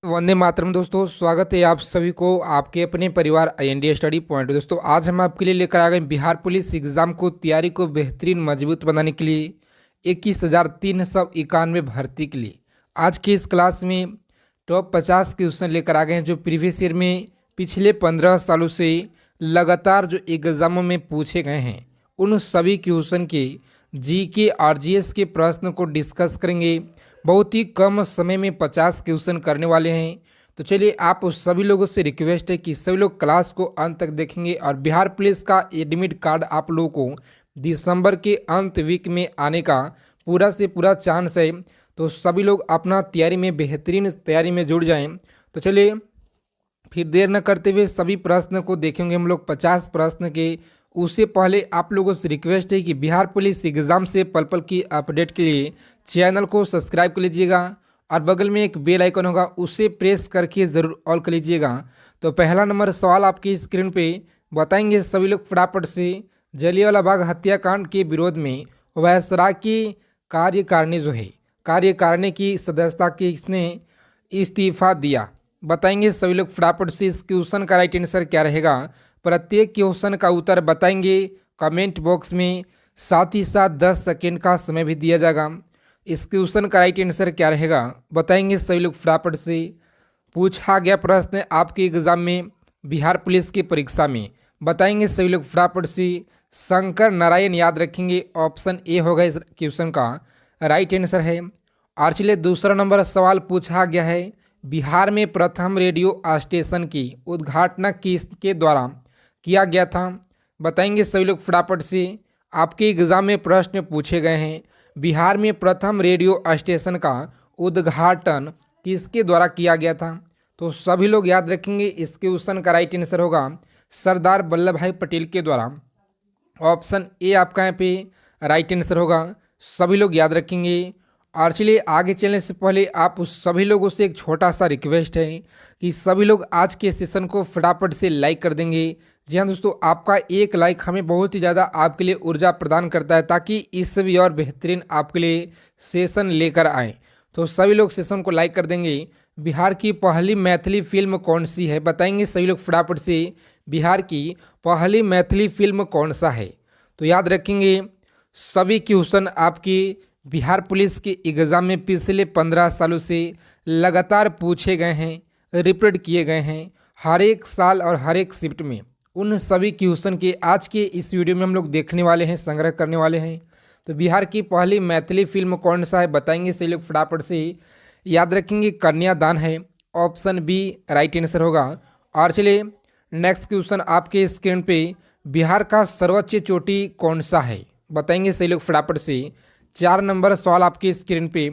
वंदे मातरम दोस्तों, स्वागत है आप सभी को आपके अपने परिवार IND स्टडी पॉइंट। दोस्तों आज हम आपके लिए लेकर आ गए बिहार पुलिस एग्जाम को तैयारी को बेहतरीन मजबूत बनाने के लिए 21,391 भर्ती के लिए आज की इस क्लास में टॉप 50 क्वेश्चन लेकर आ गए हैं जो प्रीवियस ईयर में पिछले 15 सालों से लगातार जो एग्जामों में पूछे गए हैं उन सभी क्वेश्चन के GK और GS के प्रश्न को डिस्कस करेंगे। बहुत ही कम समय में 50 क्वेश्चन करने वाले हैं। तो चलिए आप उस सभी लोगों से रिक्वेस्ट है कि सभी लोग क्लास को अंत तक देखेंगे और बिहार पुलिस का एडमिट कार्ड आप लोगों को दिसंबर के अंत वीक में आने का पूरा से पूरा चांस है। तो सभी लोग अपना तैयारी में बेहतरीन तैयारी में जुड़ जाएं। तो चलिए फिर देर न करते हुए सभी प्रश्न को देखेंगे हम लोग 50 प्रश्न के। उससे पहले आप लोगों से रिक्वेस्ट है कि बिहार पुलिस एग्ज़ाम से पल पल की अपडेट के लिए चैनल को सब्सक्राइब कर लीजिएगा और बगल में एक बेल आइकन होगा उसे प्रेस करके ज़रूर ऑल कर लीजिएगा। तो पहला नंबर सवाल आपकी स्क्रीन पे बताएंगे सभी लोग फटाफट से। जलियांवाला बाग हत्याकांड के विरोध में वायसराय की कार्यकारिणी जो है कार्यकारिणी की सदस्यता की इसने इस्तीफा दिया। बताएंगे सभी लोग फटाफट से। इस क्वेश्चन का राइट आंसर क्या रहेगा? प्रत्येक क्वेश्चन का उत्तर बताएंगे कमेंट बॉक्स में, साथ ही साथ 10 सेकेंड का समय भी दिया जाएगा। इस क्वेश्चन का राइट आंसर क्या रहेगा बताएंगे सभी लोग फटाफट से। पूछा गया प्रश्न आपके एग्जाम में बिहार पुलिस की परीक्षा में, बताएंगे सभी लोग फटाफट से। शंकर नारायण याद रखेंगे, ऑप्शन ए होगा इस क्वेश्चन का राइट आंसर है। और चलिए दूसरा नंबर सवाल पूछा गया है, बिहार में प्रथम रेडियो स्टेशन की उद्घाटन किसके द्वारा किया गया था? बताएंगे सभी लोग फटाफट से। आपके एग्जाम में प्रश्न पूछे गए हैं बिहार में प्रथम रेडियो स्टेशन का उद्घाटन किसके द्वारा किया गया था? तो सभी लोग याद रखेंगे इस क्वेश्चन का राइट आंसर होगा सरदार वल्लभ भाई पटेल के द्वारा। ऑप्शन ए आपका यहाँ पे राइट आंसर होगा, सभी लोग याद रखेंगे। और चलिए आगे चलने से पहले आप उस सभी लोगों से एक छोटा सा रिक्वेस्ट है कि सभी लोग आज के सेशन को फटाफट से लाइक कर देंगे। जी हाँ दोस्तों, आपका एक लाइक हमें बहुत ही ज़्यादा आपके लिए ऊर्जा प्रदान करता है ताकि इससे भी और बेहतरीन आपके लिए सेशन लेकर आएँ। तो सभी लोग सेशन को लाइक कर देंगे। बिहार की पहली मैथिली फिल्म कौन सी है? बताएंगे सभी लोग फटाफट से। बिहार की पहली मैथिली फिल्म कौन सा है? तो याद रखेंगे सभी क्वेश्चन आपकी बिहार पुलिस के एग्ज़ाम में पिछले 15 सालों से लगातार पूछे गए हैं, रिपीट किए गए हैं हर एक साल और हर एक शिफ्ट में। उन सभी क्वेश्चन के आज के इस वीडियो में हम लोग देखने वाले हैं, संग्रह करने वाले हैं। तो बिहार की पहली मैथिली फिल्म कौन सा है? बताएंगे सही लोग फटाफट से। याद रखेंगे कन्यादान है, ऑप्शन बी राइट आंसर होगा। और चलिए नेक्स्ट क्वेश्चन आपके स्क्रीन पे, बिहार का सर्वोच्च चोटी कौन सा है? बताएंगे सही लोग फटाफट से। 4 नंबर सवाल आपकी स्क्रीन पे,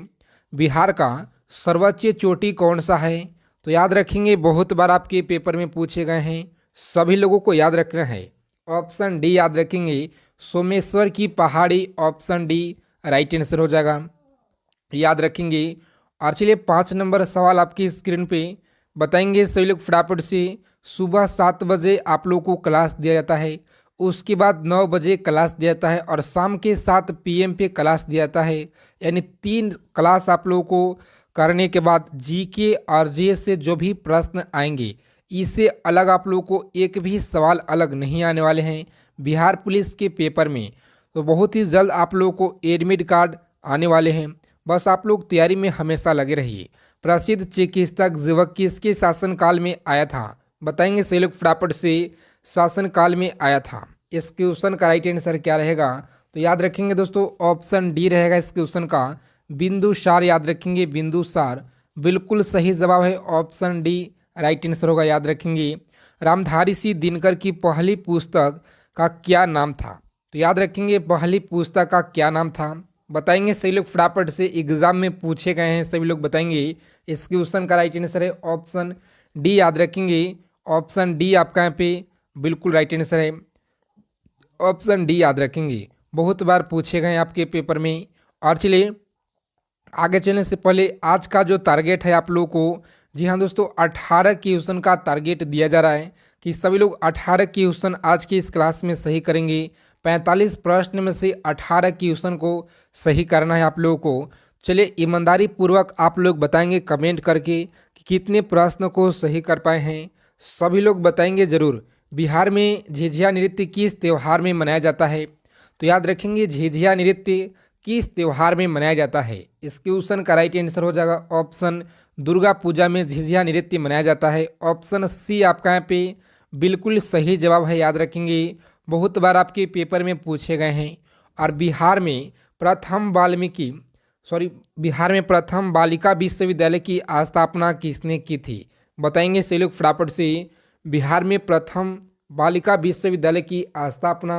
बिहार का सर्वोच्च चोटी कौन सा है? तो याद रखेंगे बहुत बार आपके पेपर में पूछे गए हैं, सभी लोगों को याद रखना है। ऑप्शन डी याद रखेंगे सोमेश्वर की पहाड़ी, ऑप्शन डी राइट आंसर हो जाएगा, याद रखेंगे। और चलिए 5 नंबर सवाल आपकी स्क्रीन पे, बताएंगे सभी लोग फटाफट से। सुबह 7 बजे आप लोगों को क्लास दिया जाता है, उसके बाद 9 बजे क्लास दिया जाता है और शाम के 7 PM पे क्लास दिया जाता है। यानी 3 क्लास आप लोगों को करने के बाद GK और GS से जो भी प्रश्न आएंगे इससे अलग आप लोगों को एक भी सवाल अलग नहीं आने वाले हैं बिहार पुलिस के पेपर में। तो बहुत ही जल्द आप लोगों को एडमिट कार्ड आने वाले हैं, बस आप लोग तैयारी में हमेशा लगे रहिए। प्रसिद्ध चिकित्सक युवक किसके शासनकाल में आया था? बताएंगे सही लोग फटाफट से। शासनकाल में आया था, इस क्वेश्चन का राइट आंसर क्या रहेगा? तो याद रखेंगे दोस्तों ऑप्शन डी रहेगा इस क्वेश्चन का, बिंदुसार। याद रखेंगे बिंदुसार बिल्कुल सही जवाब है, ऑप्शन डी राइट आंसर होगा, याद रखेंगे। रामधारी सिंह दिनकर की पहली पुस्तक का क्या नाम था? तो याद रखेंगे पहली पुस्तक का क्या नाम था? बताएंगे सही लोग फटाफट से, एग्जाम में पूछे गए हैं, सभी लोग बताएंगे। इस क्वेश्चन का राइट आंसर है ऑप्शन डी, याद रखेंगे ऑप्शन डी आपका यहाँ पे बिल्कुल राइट आंसर है, ऑप्शन डी याद रखेंगे, बहुत बार पूछे गए आपके पेपर में। और चलिए आगे चलने से पहले आज का जो टारगेट है आप लोगों को, जी हाँ दोस्तों 18 क्वेश्चन का टारगेट दिया जा रहा है कि सभी लोग 18 क्वेश्चन आज की इस क्लास में सही करेंगे। 45 प्रश्न में से 18 क्वेश्चन को सही करना है आप लोगों को। चलिए ईमानदारी पूर्वक आप लोग बताएंगे कमेंट करके कि कितने प्रश्न को सही कर पाए हैं। सभी लोग बताएंगे ज़रूर। बिहार में झिझिया नृत्य किस त्यौहार में मनाया जाता है? तो याद रखेंगे झिझिया नृत्य किस त्यौहार में मनाया जाता है। इस क्वेश्चन का राइट आंसर हो जाएगा ऑप्शन दुर्गा पूजा में झिझिया नृत्य मनाया जाता है। ऑप्शन सी आपका यहाँ पे बिल्कुल सही जवाब है। याद रखेंगे बहुत बार आपके पेपर में पूछे गए हैं। और बिहार में प्रथम बालिका विश्वविद्यालय की स्थापना किसने की थी? बताएंगे सही लोग फटाफट से। बिहार में प्रथम बालिका विश्वविद्यालय की स्थापना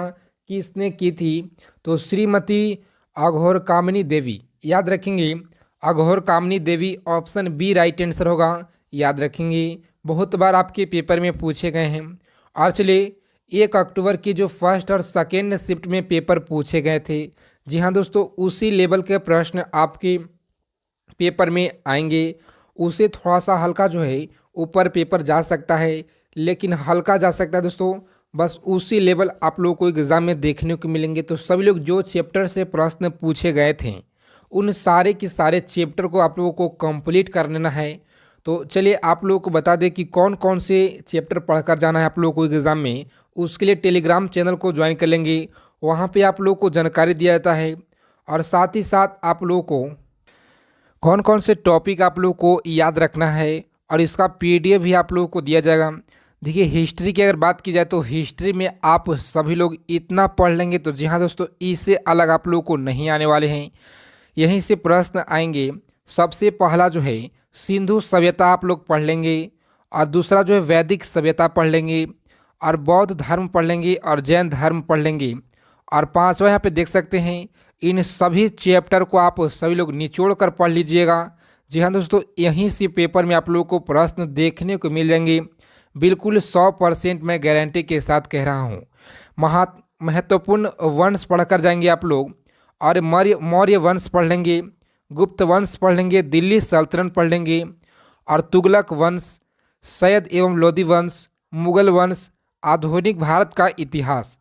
किसने की थी? तो श्रीमती अघोर कामिनी देवी। याद रखेंगे अघोर कामिनी देवी, ऑप्शन बी राइट आंसर होगा। याद रखेंगे बहुत बार आपके पेपर में पूछे गए हैं। और चलिए 1 अक्टूबर की जो फर्स्ट और सेकेंड शिफ्ट में पेपर पूछे गए थे, जी हाँ दोस्तों, उसी लेवल के प्रश्न आपके पेपर में आएंगे। उसे थोड़ा सा हल्का जो है ऊपर पेपर जा सकता है, लेकिन हल्का जा सकता है दोस्तों। बस उसी लेवल आप लोगों को एग्ज़ाम में देखने को मिलेंगे। तो सभी लोग जो चैप्टर से प्रश्न पूछे गए थे उन सारे के सारे चैप्टर को आप लोगों को कंप्लीट कर लेना है। तो चलिए आप लोगों को बता दें कि कौन कौन से चैप्टर पढ़कर जाना है आप लोगों को एग्ज़ाम में। उसके लिए टेलीग्राम चैनल को ज्वाइन कर लेंगे। वहाँ पे आप लोगों को जानकारी दिया जाता है। और साथ ही साथ आप लोगों को कौन कौन से टॉपिक आप लोगों को याद रखना है और इसका पीडीएफ भी आप लोगों को दिया जाएगा। देखिए हिस्ट्री की अगर बात की जाए तो हिस्ट्री में आप सभी लोग इतना पढ़ लेंगे तो जी हाँ दोस्तों, इससे अलग आप लोगों को नहीं आने वाले हैं। यहीं से प्रश्न आएंगे। सबसे पहला जो है सिंधु सभ्यता आप लोग पढ़ लेंगे, और दूसरा जो है वैदिक सभ्यता पढ़ लेंगे, और बौद्ध धर्म पढ़ लेंगे, और जैन धर्म पढ़ लेंगे। और पांचवा यहाँ पे देख सकते हैं, इन सभी चैप्टर को आप सभी लोग निचोड़ कर पढ़ लीजिएगा। जी हाँ दोस्तों, यहीं से पेपर में आप लोगों को प्रश्न देखने को मिल जाएंगे। बिल्कुल 100% मैं गारंटी के साथ कह रहा हूँ। महत्वपूर्ण वंश पढ़कर जाएंगे आप लोग। और मौर्य वंश पढ़ लेंगे, गुप्त वंश पढ़ लेंगे, दिल्ली सल्तनत पढ़ लेंगे, और तुगलक वंश, सैयद एवं लोदी वंश, मुगल वंश, आधुनिक भारत का इतिहास।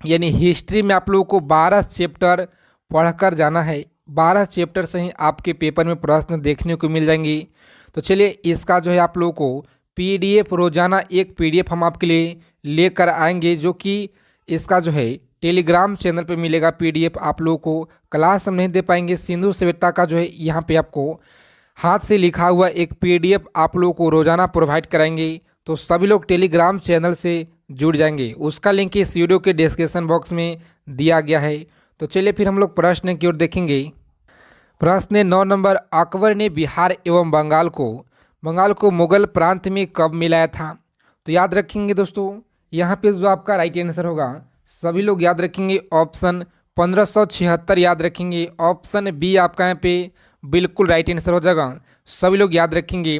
यानी हिस्ट्री में आप लोगों को 12 चैप्टर पढ़कर जाना है। 12 चैप्टर से ही आपके पेपर में प्रश्न देखने को मिल जाएंगे। तो चलिए इसका जो है आप लोगों को पीडीएफ, रोजाना एक पीडीएफ हम आपके लिए लेकर आएंगे, जो कि इसका जो है टेलीग्राम चैनल पे मिलेगा। पीडीएफ आप लोगों को क्लास हम नहीं दे पाएंगे। सिंधु सभ्यता का जो है यहाँ पे आपको हाथ से लिखा हुआ एक पीडीएफ आप लोगों को रोजाना प्रोवाइड कराएंगे। तो सभी लोग टेलीग्राम चैनल से जुड़ जाएंगे। उसका लिंक इस वीडियो के डिस्क्रिप्शन बॉक्स में दिया गया है। तो चलिए फिर हम लोग प्रश्न की ओर देखेंगे। प्रश्न 9 नंबर, अकबर ने बिहार एवं बंगाल को मुगल प्रांत में कब मिलाया था? तो याद रखेंगे दोस्तों, यहाँ पे जो आपका राइट आंसर होगा सभी लोग याद रखेंगे ऑप्शन 1576 याद रखेंगे। ऑप्शन बी आपका यहाँ पे बिल्कुल राइट आंसर हो जाएगा। सभी लोग याद रखेंगे।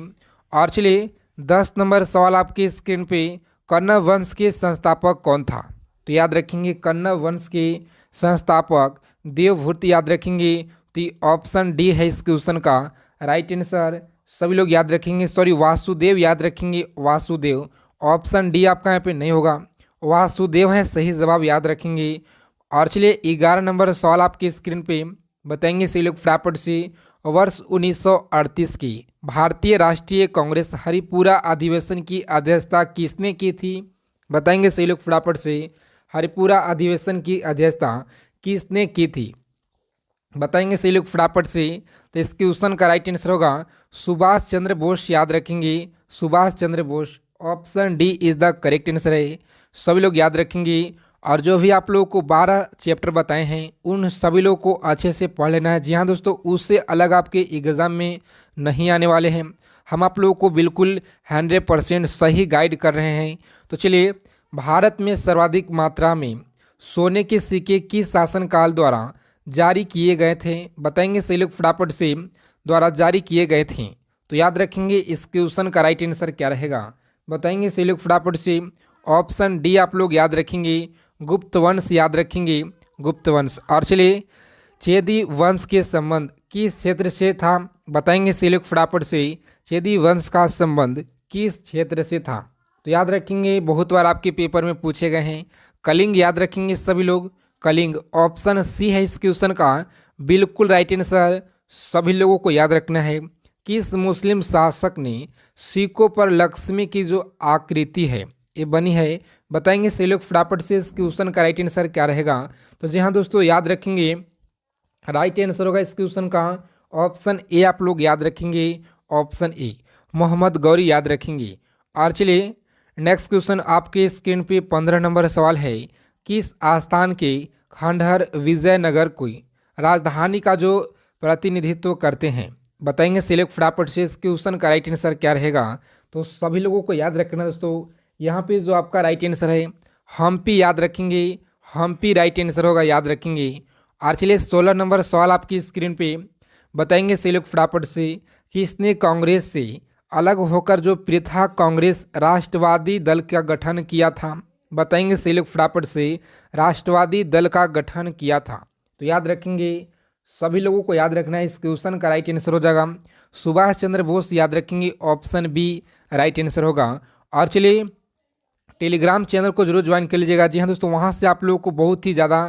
और चलिए 10 नंबर सवाल आपकी स्क्रीन पे, कन्नड़ वंश के संस्थापक कौन था? तो याद रखेंगे कन्नड़ वंश के संस्थापक देवभूति याद रखेंगे। तो ऑप्शन डी है इस क्वेश्चन का राइट आंसर। सभी लोग याद रखेंगे, वासुदेव याद रखेंगे, वासुदेव। ऑप्शन डी आपका यहाँ पे नहीं होगा, वासुदेव है सही जवाब, याद रखेंगे। और चलिए 11 नंबर सवाल आपकी स्क्रीन पे बताएंगे सही लोग फटाफट से। वर्ष 1938 की भारतीय राष्ट्रीय कांग्रेस हरिपुरा अधिवेशन की अध्यक्षता किसने की थी? बताएंगे सही लोग फटाफट से। हरिपुरा अधिवेशन की अध्यक्षता किसने की थी? बताएंगे सही लोग फटाफट से। तो इस क्वेश्चन का राइट आंसर होगा सुभाष चंद्र बोस, याद रखेंगे Subhash Chandra Bose. Option D is the correct answer है। सभी लोग याद रखेंगे। और जो भी आप लोगों को 12 चैप्टर बताए हैं उन सभी लोगों को अच्छे से पढ़ लेना है। जी हाँ दोस्तों, उससे अलग आपके एग्ज़ाम में नहीं आने वाले हैं। हम आप लोगों को बिल्कुल 100% सही गाइड कर रहे हैं। तो चलिए, भारत में सर्वाधिक मात्रा में सोने के सिक्के किस शासनकाल द्वारा जारी किए गए थे? बताएंगे सही लोग फटाफट से, द्वारा जारी किए गए थे। तो याद रखेंगे इस क्वेश्चन का राइट आंसर क्या रहेगा? बताएंगे सही लोग फटाफट से। ऑप्शन डी आप लोग याद रखेंगे गुप्त वंश, याद रखेंगे गुप्त वंश। और चलिए, चेदी वंश के संबंध किस क्षेत्र से था? बताएंगे सही लोग फटाफट से, चेदी वंश का संबंध किस क्षेत्र से था? तो याद रखेंगे बहुत बार आपके पेपर में पूछे गए हैं, कलिंग, याद रखेंगे सभी लोग कलिंग। ऑप्शन सी है इस क्वेश्चन का बिल्कुल राइट आंसर। सभी लोगों को याद रखना है, किस मुस्लिम शासक ने सिक्कों पर लक्ष्मी की जो आकृति है ये बनी है? बताएंगे सही लोग फटाफट से। इस क्वेश्चन का राइट आंसर क्या रहेगा? तो जी हाँ दोस्तों, याद रखेंगे राइट आंसर होगा इस क्वेश्चन का ऑप्शन ए। आप लोग याद रखेंगे ऑप्शन ए, मोहम्मद गौरी याद रखेंगे। और चलिए नेक्स्ट क्वेश्चन आपके स्क्रीन पे 15 नंबर सवाल है, किस आस्थान के खंडहर विजयनगर की राजधानी का जो प्रतिनिधित्व करते हैं? बताएंगे सिलेक्ट फटाफट से। इस क्वेश्चन का राइट आंसर क्या रहेगा? तो सभी लोगों को याद रखना दोस्तों, यहाँ पे जो आपका राइट आंसर है हम्पी याद रखेंगे, हम्पी राइट आंसर होगा, याद रखेंगे। और चलिए 16 नंबर सवाल आपकी स्क्रीन पे बताएंगे सिलेक्ट फटाफट से, कि इसने कांग्रेस से अलग होकर जो पृथक कांग्रेस राष्ट्रवादी दल का गठन किया था? बताएंगे सिलेक्ट फटाफट से, राष्ट्रवादी दल का गठन किया था। तो याद रखेंगे, सभी लोगों को याद रखना है। इस क्वेश्चन का राइट आंसर हो जाएगा सुभाष चंद्र बोस, याद रखेंगे ऑप्शन बी राइट आंसर होगा। और चलिए टेलीग्राम चैनल को जरूर ज्वाइन कर लीजिएगा। जी हाँ दोस्तों, वहाँ से आप लोगों को बहुत ही ज़्यादा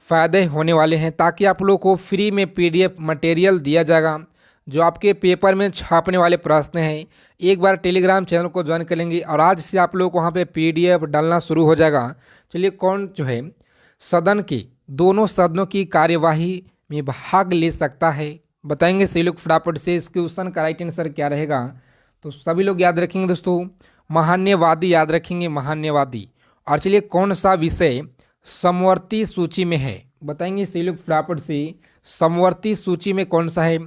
फ़ायदे होने वाले हैं, ताकि आप लोगों को फ्री में PDF मटेरियल दिया जाएगा जो आपके पेपर में छापने वाले प्रश्न हैं। एक बार टेलीग्राम चैनल को ज्वाइन कर लेंगे और आज से आप लोग को वहाँ पे PDF डालना शुरू हो जाएगा। चलिए कौन जो है सदन की दोनों सदनों की कार्यवाही में भाग ले सकता है? बताएंगे सही लोग फटाफट से। इस क्वेश्चन का राइट आंसर क्या रहेगा? तो सभी लोग याद रखेंगे दोस्तों, महान्यवादी याद रखेंगे, महान्यवादी। और चलिए कौन सा विषय समवर्ती सूची में है? बताएंगे सही लोग फटाफट से, समवर्ती सूची में कौन सा है?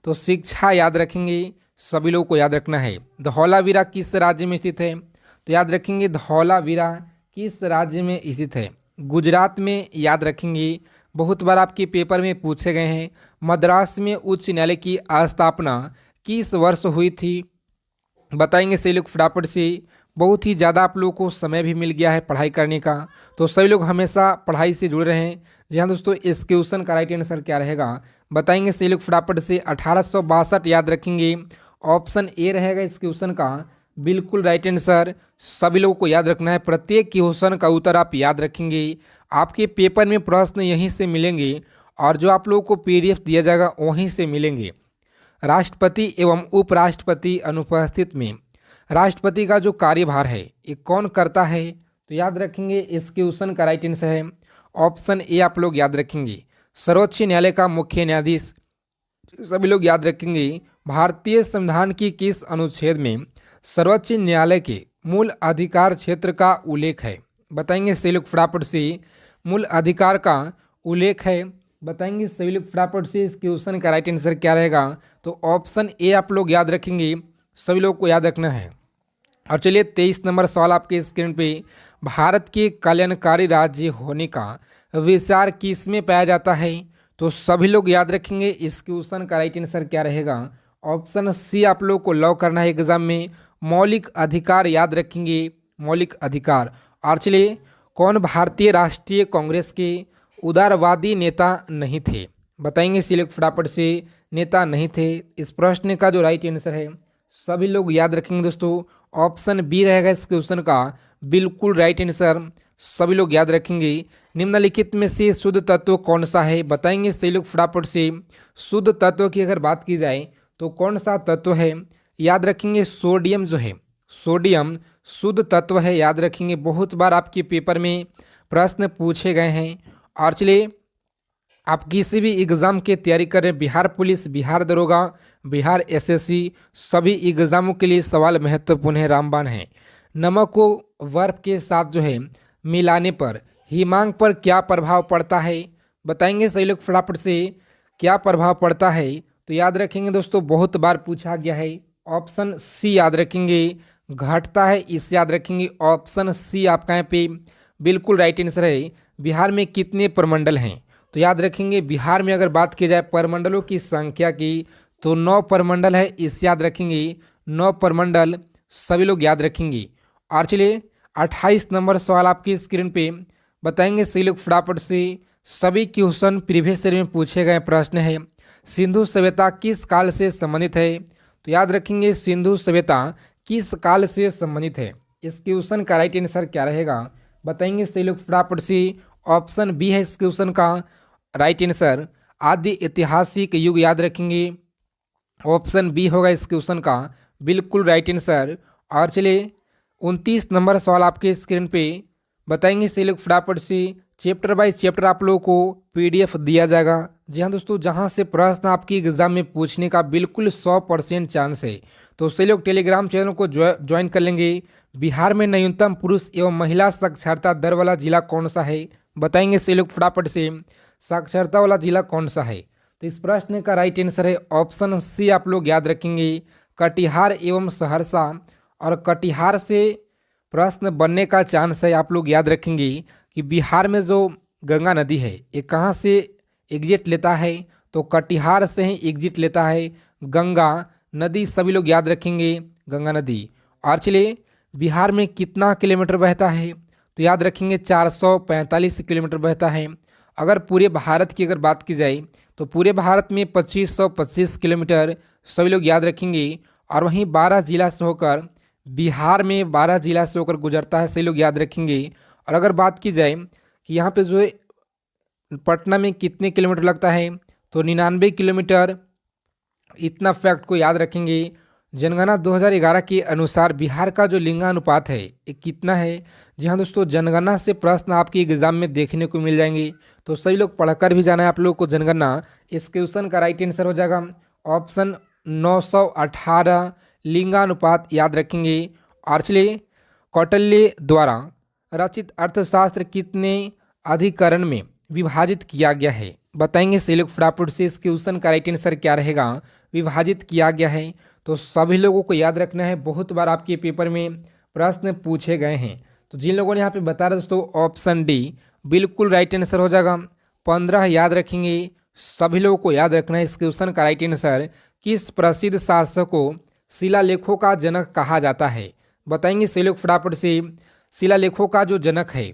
तो शिक्षा याद रखेंगे, सभी लोगों को याद रखना है। धौलावीरा किस राज्य में स्थित है? तो याद रखेंगे धौलावीरा किस राज्य में स्थित है? गुजरात में, याद रखेंगे, बहुत बार आपके पेपर में पूछे गए हैं। मद्रास में उच्च न्यायालय की स्थापना किस वर्ष हुई थी? बताएंगे सही लोग फटाफट से। बहुत ही ज़्यादा आप लोगों को समय भी मिल गया है पढ़ाई करने का, तो सभी लोग हमेशा पढ़ाई से जुड़े रहें। जी हाँ दोस्तों, इस क्वेश्चन का राइट आंसर क्या रहेगा? बताएंगे सही लोग फटाफट से, 1862 याद रखेंगे, ऑप्शन ए रहेगा इस क्वेश्चन का बिल्कुल राइट आंसर। सभी लोगों को याद रखना है, प्रत्येक क्वेश्चन का उत्तर आप याद रखेंगे। आपके पेपर में प्रश्न यहीं से मिलेंगे और जो आप लोगों को PDF दिया जाएगा वहीं से मिलेंगे। राष्ट्रपति एवं उपराष्ट्रपति अनुपस्थित में राष्ट्रपति का जो कार्यभार है ये कौन करता है? तो याद रखेंगे इस क्वेश्चन का राइट आंसर है ऑप्शन ए। आप लोग याद रखेंगे सर्वोच्च न्यायालय का मुख्य न्यायाधीश। सभी लोग याद रखेंगे भारतीय संविधान की किस अनुच्छेद में सर्वोच्च न्यायालय के मूल अधिकार क्षेत्र का उल्लेख है? बताएंगे सभी लोग फटाफट से, मूल अधिकार का उल्लेख है। बताएंगे सभी लोग फटाफट से। इस क्वेश्चन का राइट आंसर क्या रहेगा? तो ऑप्शन ए आप लोग याद रखेंगे, सभी लोग को याद रखना है। और चलिए 23 नंबर सवाल आपके स्क्रीन पे, भारत के कल्याणकारी राज्य होने का विचार किस में पाया जाता है? तो सभी लोग याद रखेंगे इस क्वेश्चन का राइट आंसर क्या रहेगा? ऑप्शन सी आप लोग को लॉक करना है एग्जाम में, मौलिक अधिकार याद रखेंगे, मौलिक अधिकार। और चलिए कौन भारतीय राष्ट्रीय कांग्रेस के उदारवादी नेता नहीं थे? बताएंगे सिलेक्ट फटाफट से, नेता नहीं थे। इस प्रश्न का जो राइट आंसर है सभी लोग याद रखेंगे दोस्तों, ऑप्शन बी रहेगा इस क्वेश्चन का बिल्कुल राइट आंसर। सभी लोग याद रखेंगे निम्नलिखित में से शुद्ध तत्व कौन सा है? बताएंगे सही लोग फटाफट से। शुद्ध तत्व की अगर बात की जाए तो कौन सा तत्व है? याद रखेंगे सोडियम जो है, सोडियम शुद्ध तत्व है, याद रखेंगे। बहुत बार आपके पेपर में प्रश्न पूछे गए हैं। और चलिए आप किसी भी एग्ज़ाम की तैयारी कर रहे हैं, बिहार पुलिस, बिहार दरोगा, बिहार SSC, सभी एग्ज़ामों के लिए सवाल महत्वपूर्ण है, रामबाण है। नमक को बर्फ के साथ जो है मिलाने पर हिमांक पर क्या प्रभाव पड़ता है? बताएंगे सही लोग फटाफट से, क्या प्रभाव पड़ता है? तो याद रखेंगे दोस्तों, बहुत बार पूछा गया है, ऑप्शन सी याद रखेंगे, घटता है, इस याद रखेंगे। ऑप्शन सी आपका यहाँ पे बिल्कुल राइट आंसर है। बिहार में कितने प्रमंडल हैं? तो याद रखेंगे बिहार में अगर बात की जाए प्रमंडलों की संख्या की तो 9 प्रमंडल है, इस याद रखेंगे, 9 प्रमंडल, सभी लोग याद रखेंगे। और चलिए 28 नंबर सवाल आपकी स्क्रीन पे बताएंगे सही लोग फटाफट से। सभी क्वेश्चन प्रीवियस ईयर में पूछे गए प्रश्न है। सिंधु सभ्यता किस काल से संबंधित है? तो याद रखेंगे सिंधु सभ्यता किस काल से संबंधित है? इस क्वेश्चन का राइट आंसर क्या रहेगा? बताएंगे सही लोग फटाफट से। ऑप्शन बी है इस क्वेश्चन का राइट आंसर, आदि ऐतिहासिक युग याद रखेंगे। ऑप्शन बी होगा इस क्वेश्चन का बिल्कुल राइट आंसर। और चलिए 29 नंबर सवाल आपके स्क्रीन पे बताएंगे। से लोग फटाफट से चैप्टर बाय चैप्टर आप लोगों को पीडीएफ दिया जाएगा। जी हाँ दोस्तों, जहाँ से प्रश्न आपकी एग्जाम में पूछने का बिल्कुल 100% चांस है। तो से लोग टेलीग्राम चैनल को ज्वाइन कर लेंगे। बिहार में न्यूनतम पुरुष एवं महिला साक्षरता दर वाला जिला कौन सा है, बताएंगे से लोग फटाफट से साक्षरता वाला जिला कौन सा है। तो इस प्रश्न का राइट आंसर है ऑप्शन सी। आप लोग याद रखेंगे कटिहार एवं सहरसा। और कटिहार से प्रश्न बनने का चांस है। आप लोग याद रखेंगे कि बिहार में जो गंगा नदी है ये कहाँ से एग्जिट लेता है, तो कटिहार से ही एग्जिट लेता है गंगा नदी। सभी लोग याद रखेंगे गंगा नदी। और चलिए बिहार में कितना किलोमीटर बहता है, तो याद रखेंगे 445 किलोमीटर बहता है। अगर पूरे भारत की अगर बात की जाए तो पूरे भारत में 2525 किलोमीटर सभी लोग याद रखेंगे। और वहीं 12 जिला से होकर बिहार में 12 जिला से होकर गुजरता है, सभी लोग याद रखेंगे। और अगर बात की जाए कि यहाँ पे जो है पटना में कितने किलोमीटर लगता है, तो 99 किलोमीटर। इतना फैक्ट को याद रखेंगे। जनगणना 2011 के अनुसार बिहार का जो लिंगानुपात है ये कितना है। जी हाँ दोस्तों, जनगणना से प्रश्न आपके एग्जाम में देखने को मिल जाएंगे, तो सभी लोग पढ़कर भी जाना है आप लोगों को जनगणना। इस क्वेश्चन का राइट आंसर हो जाएगा ऑप्शन 918 लिंगानुपात याद रखेंगे। और चलिए कौटिल्य द्वारा रचित अर्थशास्त्र कितने अधिकरण में विभाजित किया गया है, बताएंगे से लोग फटाफट से। इस क्वेश्चन का राइट आंसर क्या रहेगा, विभाजित किया गया है। तो सभी लोगों को याद रखना है, बहुत बार आपके पेपर में प्रश्न पूछे गए हैं। तो जिन लोगों ने यहाँ पे बता रहे दोस्तों ऑप्शन डी बिल्कुल राइट आंसर हो जाएगा 15 याद रखेंगे। सभी लोगों को याद रखना है इस क्वेश्चन का राइट आंसर। किस प्रसिद्ध शासक को शिलालेखों का जनक कहा जाता है, बताएंगे से लोग फटाफट से। शिलालेखों का जो जनक है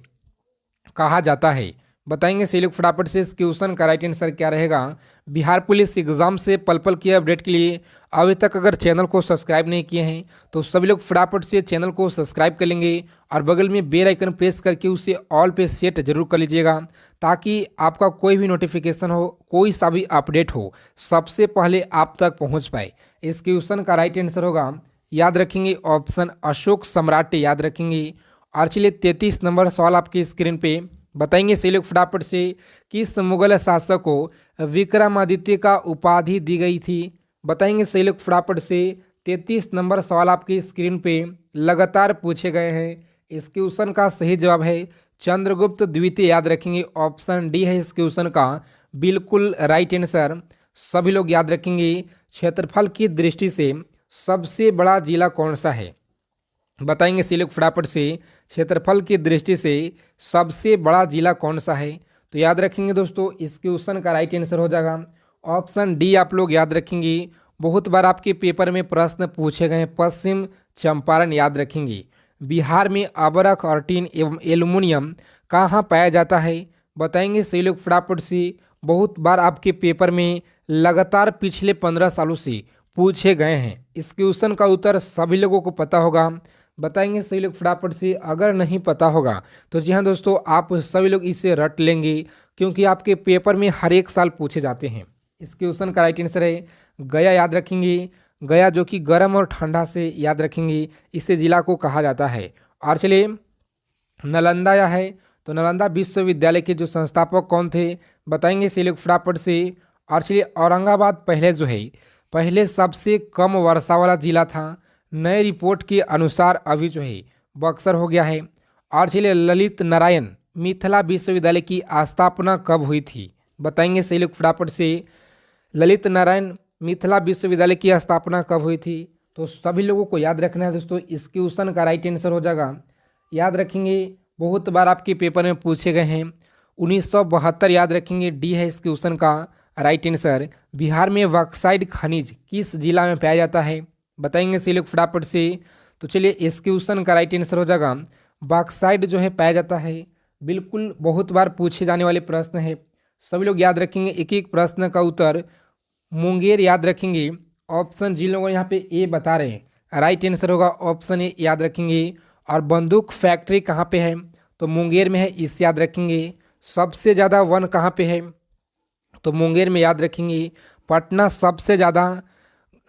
कहा जाता है, बताएंगे से लोग फटाफट से। इस क्वेश्चन का राइट आंसर क्या रहेगा। बिहार पुलिस एग्जाम से पल के अपडेट के लिए अभी तक अगर चैनल को सब्सक्राइब नहीं किए हैं तो सभी लोग फटाफट से चैनल को सब्सक्राइब कर लेंगे और बगल में बेल आइकन प्रेस करके उसे ऑल पे सेट जरूर कर लीजिएगा, ताकि आपका कोई भी नोटिफिकेशन हो, कोई सा भी अपडेट हो, सबसे पहले आप तक पहुँच पाए। इस क्वेश्चन का राइट आंसर होगा याद रखेंगे ऑप्शन अशोक सम्राट याद रखेंगे। और चलिए 33 नंबर सवाल आपकी स्क्रीन पे बताएंगे से लोग फटाफट से। किस मुगल शासक को विक्रमादित्य का उपाधि दी गई थी, बताएंगे से लोग फटाफट से। 33 नंबर सवाल आपकी स्क्रीन पे लगातार पूछे गए हैं। इस क्वेश्चन का सही जवाब है चंद्रगुप्त द्वितीय याद रखेंगे। ऑप्शन डी है इस क्वेश्चन का बिल्कुल राइट आंसर। सभी लोग याद रखेंगे क्षेत्रफल की दृष्टि से सबसे बड़ा जिला कौन सा है, बताएंगे से लोग फटाफट से। क्षेत्रफल की दृष्टि से सबसे बड़ा जिला कौन सा है, तो याद रखेंगे दोस्तों इस क्वेश्चन का राइट आंसर हो जाएगा ऑप्शन डी। आप लोग याद रखेंगे, बहुत बार आपके पेपर में प्रश्न पूछे गए हैं, पश्चिम चंपारण याद रखेंगे। बिहार में अबरख और टीन एवं एल्युमिनियम कहाँ पाया जाता है, बताएंगे से लोग फटाफट से। बहुत बार आपके पेपर में लगातार पिछले 15 सालों से पूछे गए हैं। इस क्वेश्चन का उत्तर सभी लोगों को पता होगा, बताएंगे सभी लोग फटाफट से। अगर नहीं पता होगा तो जी हाँ दोस्तों, आप सभी लोग इसे रट लेंगे, क्योंकि आपके पेपर में हर एक साल पूछे जाते हैं। इस क्वेश्चन का राइट आंसर है गया याद रखेंगे। गया जो कि गर्म और ठंडा से याद रखेंगे, इसे जिला को कहा जाता है। और चलिए नालंदा या है, तो नालंदा विश्वविद्यालय के जो संस्थापक कौन थे, बताएंगे से लोग फटाफट से। और चलिए औरंगाबाद पहले सबसे कम वर्षा वाला जिला था, नए रिपोर्ट के अनुसार अभी जो है बक्सर हो गया है। और चलिए ललित नारायण मिथिला विश्वविद्यालय की स्थापना कब हुई थी, बताएंगे सही लोग फटाफट से। ललित नारायण मिथिला विश्वविद्यालय की स्थापना कब हुई थी, तो सभी लोगों को याद रखना है दोस्तों। इस क्वेश्चन का राइट आंसर हो जाएगा याद रखेंगे, बहुत बार आपके पेपर में पूछे गए हैं, 1972 याद रखेंगे। डी है इस क्वेश्चन का राइट आंसर। बिहार में बॉक्साइट खनिज किस जिला में पाया जाता है, बताएंगे से लोग फटाफट से। तो चलिए इस क्वेश्चन का राइट आंसर हो जाएगा बॉक्साइट जो है पाया जाता है, बिल्कुल बहुत बार पूछे जाने वाले प्रश्न है, सभी लोग याद रखेंगे। एक एक प्रश्न का उत्तर मुंगेर याद रखेंगे। ऑप्शन जिन लोगों ने यहाँ पे ए बता रहे हैं राइट आंसर होगा ऑप्शन ए याद रखेंगे। और बंदूक फैक्ट्री कहाँ पे है, तो मुंगेर में है, इस याद रखेंगे। सबसे ज़्यादा वन कहाँ पे है, तो मुंगेर में याद रखेंगे पटना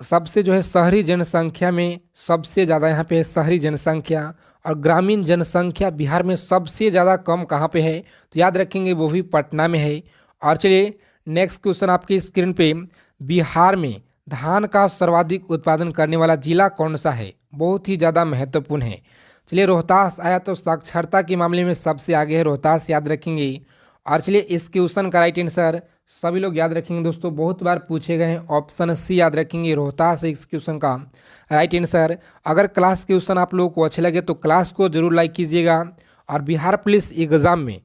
सबसे जो है शहरी जनसंख्या में सबसे ज़्यादा यहाँ पे है शहरी जनसंख्या, और ग्रामीण जनसंख्या बिहार में सबसे ज़्यादा कम कहाँ पे है, तो याद रखेंगे वो भी पटना में है। और चलिए नेक्स्ट क्वेश्चन आपकी स्क्रीन पे, बिहार में धान का सर्वाधिक उत्पादन करने वाला जिला कौन सा है, बहुत ही ज़्यादा महत्वपूर्ण है। चलिए रोहतास आया, तो साक्षरता के मामले में सबसे आगे है रोहतास, याद रखेंगे। और चलिए इस क्वेश्चन का राइट आंसर सभी लोग याद रखेंगे दोस्तों, बहुत बार पूछे गए हैं, ऑप्शन सी याद रखेंगे, रोहतास इस क्वेश्चन का राइट आंसर। अगर क्लास क्वेश्चन आप लोगों को अच्छे लगे तो क्लास को जरूर लाइक कीजिएगा। और बिहार पुलिस एग्जाम में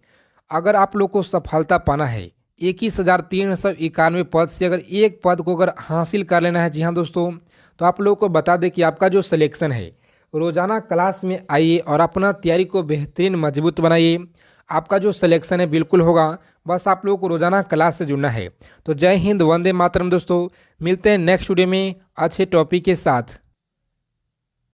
अगर आप लोग को सफलता पाना है 21,391 पद से अगर एक पद को अगर हासिल कर लेना है, जी हाँ दोस्तों, तो आप लोगों को बता दें कि आपका जो सिलेक्शन है, रोजाना क्लास में आइए और अपना तैयारी को बेहतरीन मजबूत बनाइए। आपका जो सिलेक्शन है बिल्कुल होगा, बस आप लोगों को रोजाना क्लास से जुड़ना है। तो जय हिंद, वंदे मातरम दोस्तों, मिलते हैं नेक्स्ट वीडियो में अच्छे टॉपिक के साथ।